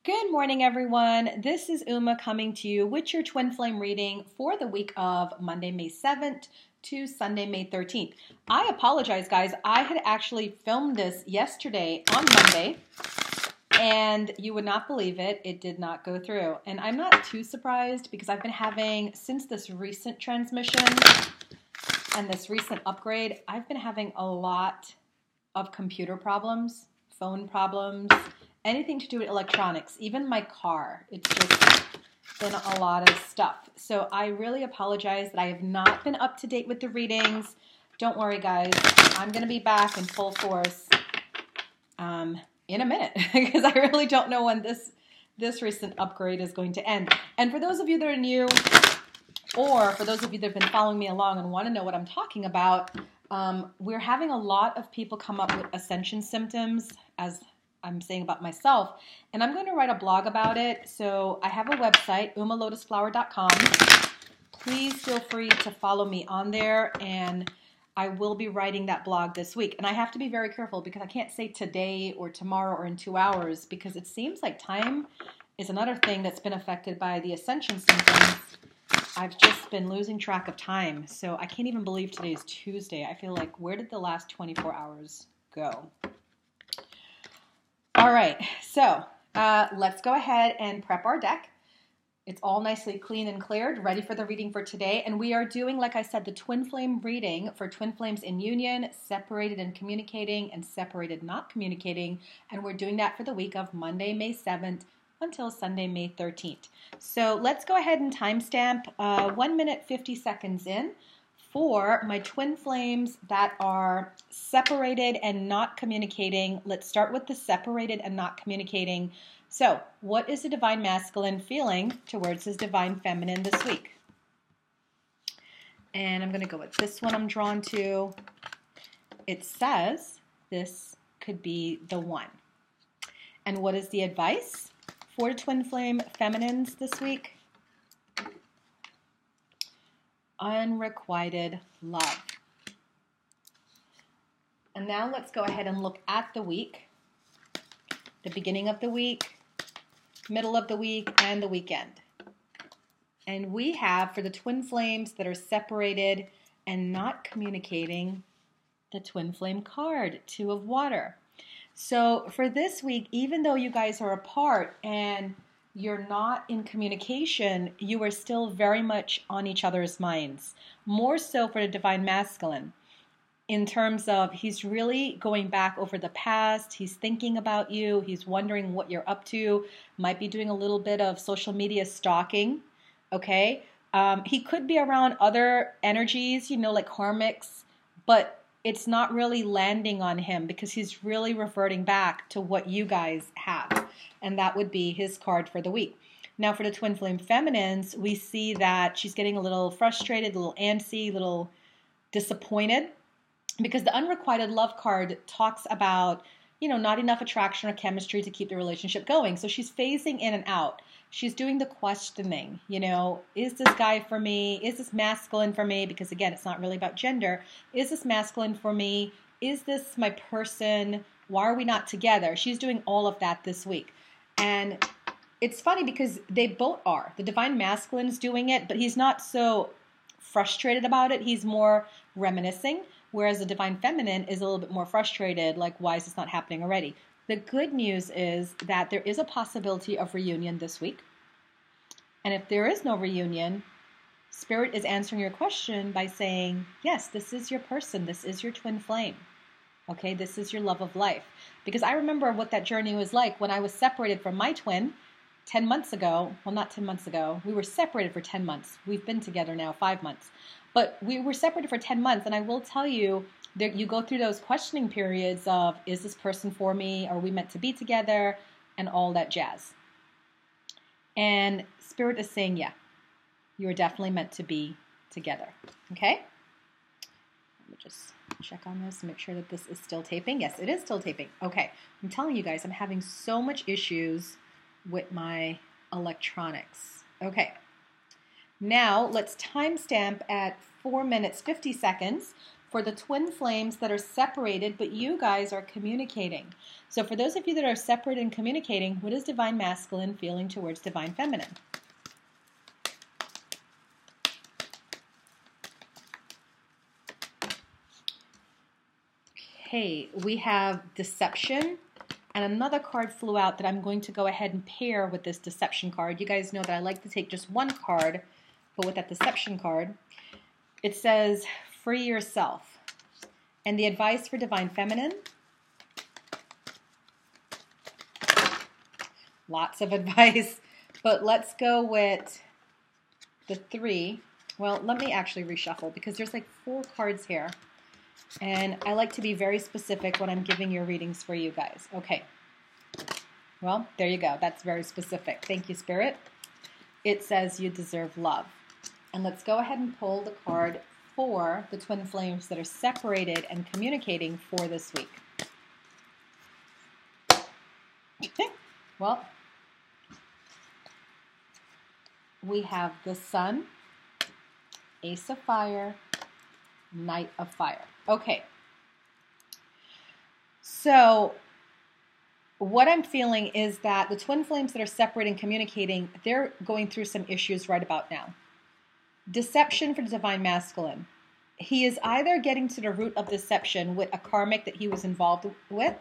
Good morning, everyone. This is Uma coming to you with your twin flame reading for the week of Monday, May 7th to Sunday, May 13th. I apologize, guys. I had actually filmed this yesterday on Monday, and you would not believe it. It did not go through. And I'm not too surprised because I've been having, since this recent transmission and this recent upgrade, I've been having a lot of computer problems, phone problems, anything to do with electronics, even my car. It's just been a lot of stuff. So I really apologize that I have not been up to date with the readings. Don't worry, guys. I'm going to be back in full force in a minute because I really don't know when this recent upgrade is going to end. And for those of you that are new, or for those of you that have been following me along and want to know what I'm talking about, we're having a lot of people come up with ascension symptoms, as I'm saying about myself, and I'm going to write a blog about it. So I have a website, umalotusflower.com. Please feel free to follow me on there, and I will be writing that blog this week. And I have to be very careful because I can't say today or tomorrow or in 2 hours because it seems like time is another thing that's been affected by the ascension symptoms. I've just been losing track of time, so I can't even believe today is Tuesday. I feel like, where did the last 24 hours go? All right, so let's go ahead and prep our deck. It's all nicely clean and cleared, ready for the reading for today. And we are doing, like I said, the twin flame reading for twin flames in union, separated and communicating, and separated not communicating. And we're doing that for the week of Monday, May 7th until Sunday, May 13th. So let's go ahead and timestamp 1 minute, 50 seconds in for my twin flames that are separated and not communicating. Let's start with the separated and not communicating. So, what is the divine masculine feeling towards his divine feminine this week? And I'm going to go with this one I'm drawn to. It says this could be the one. And what is the advice for the twin flame feminines this week? Unrequited love. And now let's go ahead and look at the week, the beginning of the week, middle of the week, and the weekend. And we have, for the twin flames that are separated and not communicating, the twin flame card, 2 of water. So for this week, even though you guys are apart and you're not in communication, you are still very much on each other's minds. More so for the divine masculine, in terms of he's really going back over the past, he's thinking about you, he's wondering what you're up to, might be doing a little bit of social media stalking, okay? He could be around other energies, like karmics, but it's not really landing on him because he's really reverting back to what you guys have. And that would be his card for the week. Now for the twin flame feminines, we see that she's getting a little frustrated, a little antsy, a little disappointed because the unrequited love card talks about, not enough attraction or chemistry to keep the relationship going. So she's phasing in and out. She's doing the questioning, is this guy for me? Is this masculine for me? Because again, it's not really about gender. Is this masculine for me? Is this my person? Why are we not together? She's doing all of that this week. And it's funny because they both are. The divine masculine's doing it, but he's not so frustrated about it. He's more reminiscing, whereas the divine feminine is a little bit more frustrated, like, why is this not happening already? The good news is that there is a possibility of reunion this week. And if there is no reunion, Spirit is answering your question by saying, yes, this is your person. This is your twin flame. Okay, this is your love of life. Because I remember what that journey was like when I was separated from my twin 10 months ago. Well, not 10 months ago. We were separated for 10 months. We've been together now 5 months. But we were separated for 10 months. And I will tell you, you go through those questioning periods of, is this person for me? Are we meant to be together? And all that jazz. And Spirit is saying, yeah, you are definitely meant to be together. Okay? Let me just check on this and make sure that this is still taping. Yes, it is still taping. Okay. I'm telling you guys, I'm having so much issues with my electronics. Okay. Now let's timestamp at 4 minutes, 50 seconds for the twin flames that are separated, but you guys are communicating. So for those of you that are separate and communicating, what is divine masculine feeling towards divine feminine? Okay, we have deception, and another card flew out that I'm going to go ahead and pair with this deception card. You guys know that I like to take just one card, but with that deception card, it says, free yourself. And the advice for divine feminine, lots of advice, but let's go with the 3. Well, let me actually reshuffle because there's like 4 cards here. And I like to be very specific when I'm giving your readings for you guys. Okay. Well, there you go. That's very specific. Thank you, Spirit. It says you deserve love. And let's go ahead and pull the card for the twin flames that are separated and communicating for this week. Well, we have the Sun, Ace of Fire, Knight of Fire. Okay. So what I'm feeling is that the twin flames that are separate and communicating, they're going through some issues right about now. Deception for the divine masculine. He is either getting to the root of deception with a karmic that he was involved with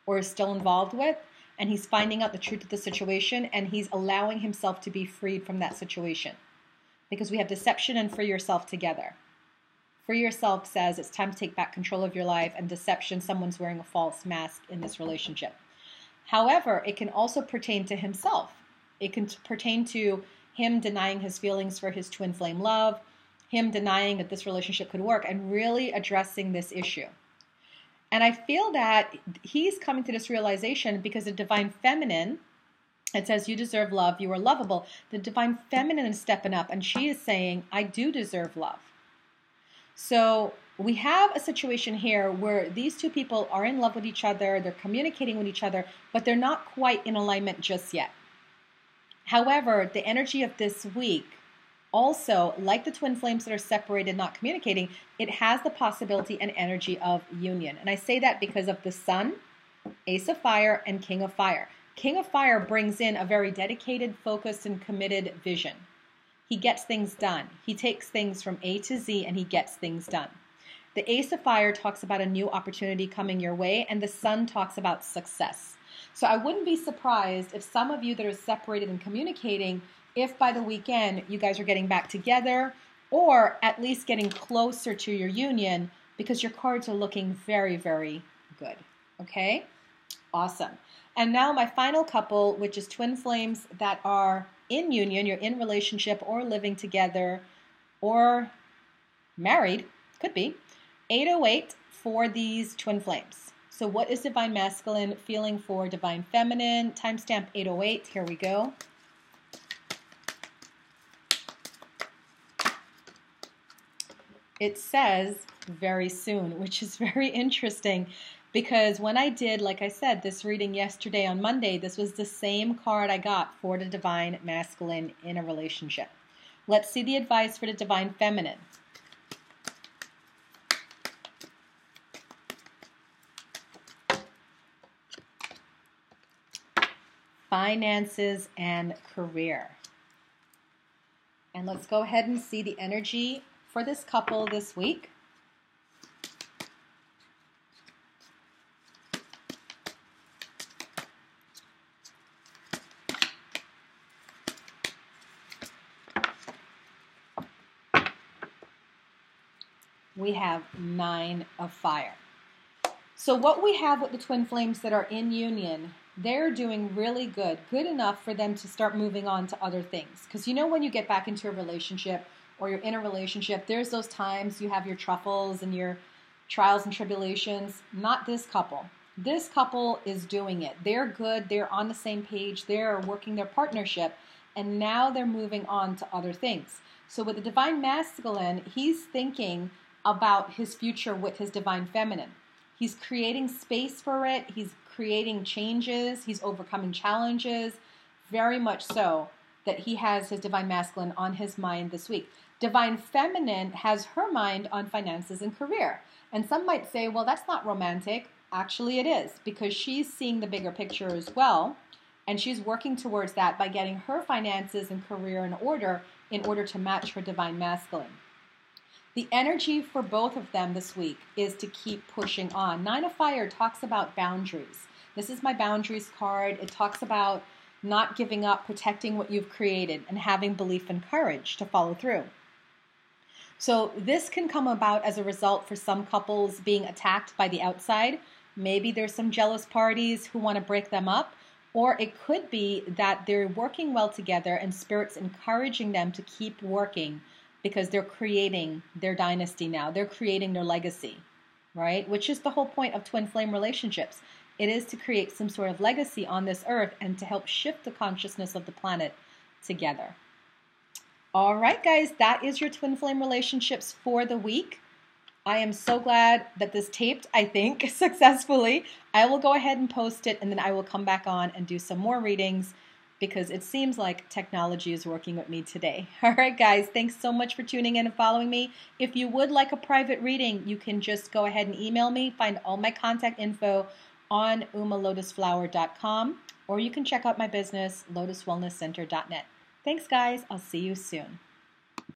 or is still involved with, and he's finding out the truth of the situation, and he's allowing himself to be freed from that situation. Because we have deception and free yourself together. Free yourself says it's time to take back control of your life, and deception, someone's wearing a false mask in this relationship. However, it can also pertain to himself. It can pertain to him denying his feelings for his twin flame love, him denying that this relationship could work, and really addressing this issue. And I feel that he's coming to this realization because the divine feminine, it says you deserve love, you are lovable. The divine feminine is stepping up, and she is saying, I do deserve love. So we have a situation here where these two people are in love with each other, they're communicating with each other, but they're not quite in alignment just yet. However, the energy of this week also, like the twin flames that are separated, not communicating, it has the possibility and energy of union. And I say that because of the Sun, Ace of Fire, and King of Fire. King of Fire brings in a very dedicated, focused, and committed vision. He gets things done. He takes things from A to Z and he gets things done. The Ace of Fire talks about a new opportunity coming your way, and the Sun talks about success. So I wouldn't be surprised if some of you that are separated and communicating, if by the weekend you guys are getting back together or at least getting closer to your union, because your cards are looking very, very good. Okay? Awesome. And now my final couple, which is twin flames that are in union, you're in relationship or living together or married, could be, 808 for these twin flames. So what is divine masculine feeling for divine feminine? Timestamp 808, here we go. It says very soon, which is very interesting. Because when I did, like I said, this reading yesterday on Monday, this was the same card I got for the divine masculine in a relationship. Let's see the advice for the divine feminine. Finances and career. And let's go ahead and see the energy for this couple this week. We have 9 of Fire. So what we have with the twin flames that are in union, they're doing really good, good enough for them to start moving on to other things. Because you know when you get back into a relationship or you're in a relationship, there's those times you have your truffles and your trials and tribulations. Not this couple. This couple is doing it. They're good. They're on the same page. They're working their partnership. And now they're moving on to other things. So with the divine masculine, he's thinking about his future with his divine feminine. He's creating space for it. He's creating changes. He's overcoming challenges. Very much so that he has his divine masculine on his mind this week. Divine Feminine has her mind on finances and career. And some might say, well, that's not romantic. Actually, it is, because she's seeing the bigger picture as well. And she's working towards that by getting her finances and career in order to match her Divine Masculine. The energy for both of them this week is to keep pushing on. Nine of Fire talks about boundaries. This is my boundaries card. It talks about not giving up, protecting what you've created, and having belief and courage to follow through. So this can come about as a result for some couples being attacked by the outside. Maybe there's some jealous parties who want to break them up, or it could be that they're working well together and Spirit's encouraging them to keep working because they're creating their dynasty now. They're creating their legacy, right? Which is the whole point of twin flame relationships. It is to create some sort of legacy on this earth and to help shift the consciousness of the planet together. All right, guys, that is your twin flame relationships for the week. I am so glad that this taped, I think, successfully. I will go ahead and post it, and then I will come back on and do some more readings because it seems like technology is working with me today. All right, guys, thanks so much for tuning in and following me. If you would like a private reading, you can just go ahead and email me. Find all my contact info on umalotusflower.com, or you can check out my business, lotuswellnesscenter.net. Thanks, guys. I'll see you soon.